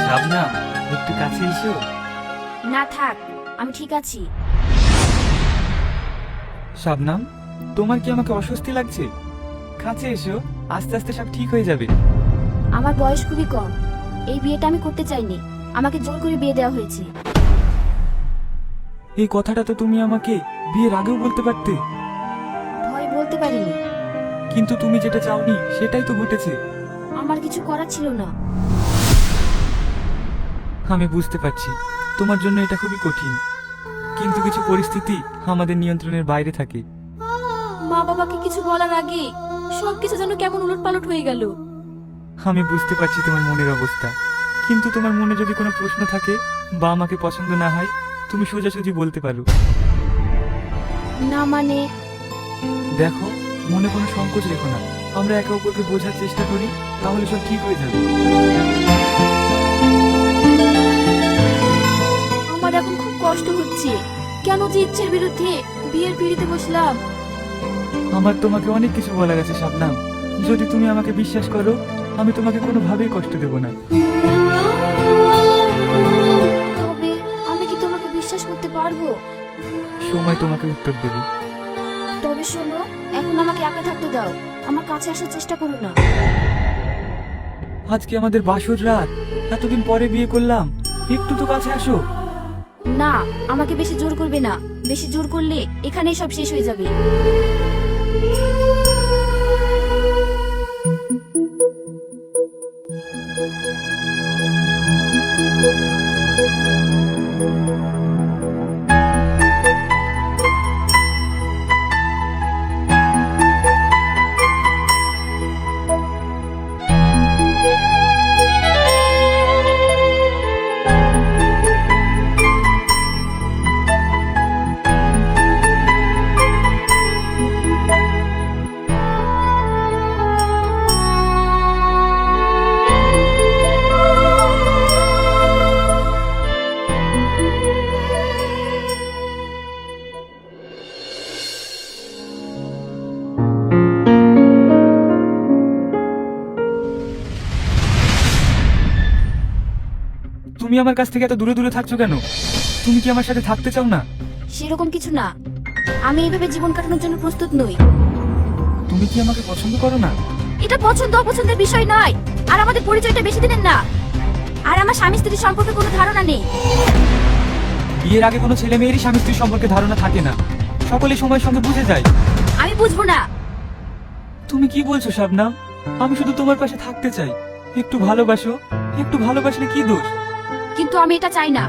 শাবনা, একটু কাছে এসো। না থাক, আমি ঠিক আছি। শাবনাম, তোমার কি আমাকে অস্বস্তি লাগছে? কাছে এসো, আস্তে আস্তে সব ঠিক হয়ে যাবে। আমার বয়স খুবই কম, এই বিয়েটা আমি করতে চাইনি, আমাকে জোর করে বিয়ে দেওয়া হয়েছে। এই কথাটা তো তুমি আমাকে বিয়ের আগেও বলতে পারতে। ভয় বলতে পারিনি। কিন্তু তুমি যেটা চাওনি সেটাই তো ঘটেছে। আমার কিছু করার ছিল না। আমি বুঝতে পারছি তোমার জন্য এটা খুবই কঠিন, কিন্তু কিছু পরিস্থিতি আমাদের নিয়ন্ত্রণের বাইরে থাকে। মা বাবাকে কিছু বলার আগে সবকিছু যেন কেমন উলটপালট হয়ে গেল। আমি বুঝতে পারছি তোমার মনের অবস্থা, কিন্তু তোমার মনে যদি কোনো প্রশ্ন থাকে বা আমাকে পছন্দ না হয়, তুমি সোজাসুজি বলতে পারো। না মানে, দেখো, মনে কোনো সংকোচ রেখো না। আমরা একে অপরকে বোঝার চেষ্টা করি, তাহলে সব ঠিক হয়ে যাবে। আমার এখন খুব কষ্ট হচ্ছে। কেন যে ইচ্ছের বিরুদ্ধে বিয়ের পিড়িতে বসলাম। আমার তোমাকে অনেক কিছু বলার আছে শাবনাম। যদি তুমি আমাকে বিশ্বাস করো, আমি তোমাকে কোনোভাবেই কষ্ট দেব না। তবে আমি কি তোমাকে বিশ্বাস করতে পারবো? সময় তোমাকে উত্তর দেবে। তবে শোনো, এখন আমাকে একা থাকতে দাও, আমার কাছে আসার চেষ্টা করো না। আজকে আমাদের বাসর রাত, এতদিন পরে বিয়ে করলাম, একটু তো কাছে আসো। না, আমাকে বেশি জোর করবে না, বেশি জোর করলে এখানেই সব শেষ হয়ে যাবে। তুমি আমার কাছ থেকে এত দূরে দূরে থাকছো কেন? তুমি কি আমার সাথে থাকতে চাও না? সেরকম কিছু না, আমি এইভাবে জীবন কাটানোর জন্য প্রস্তুত নই। তুমি কি আমাকে পছন্দ করো না? এটা পছন্দ অপছন্দের বিষয় নয়, আর আমাদের পরিচয়টা বেশি দিনের না। আর আমার স্বামী স্ত্রীর সম্পর্কে কোনো ধারণা নেই। বিয়ের আগে কোনো ছেলে মেয়েরই স্বামী স্ত্রীর সম্পর্কে ধারণা থাকে না, সকলে সময়ের সঙ্গে বুঝে যায়। আমি বুঝবো না। তুমি কি বলছো শাবনাম? আমি শুধু তোমার পাশে থাকতে চাই। একটু ভালোবাসো, একটু ভালোবাসলে কি দোষ? কিন্তু আমি এটা চাই না।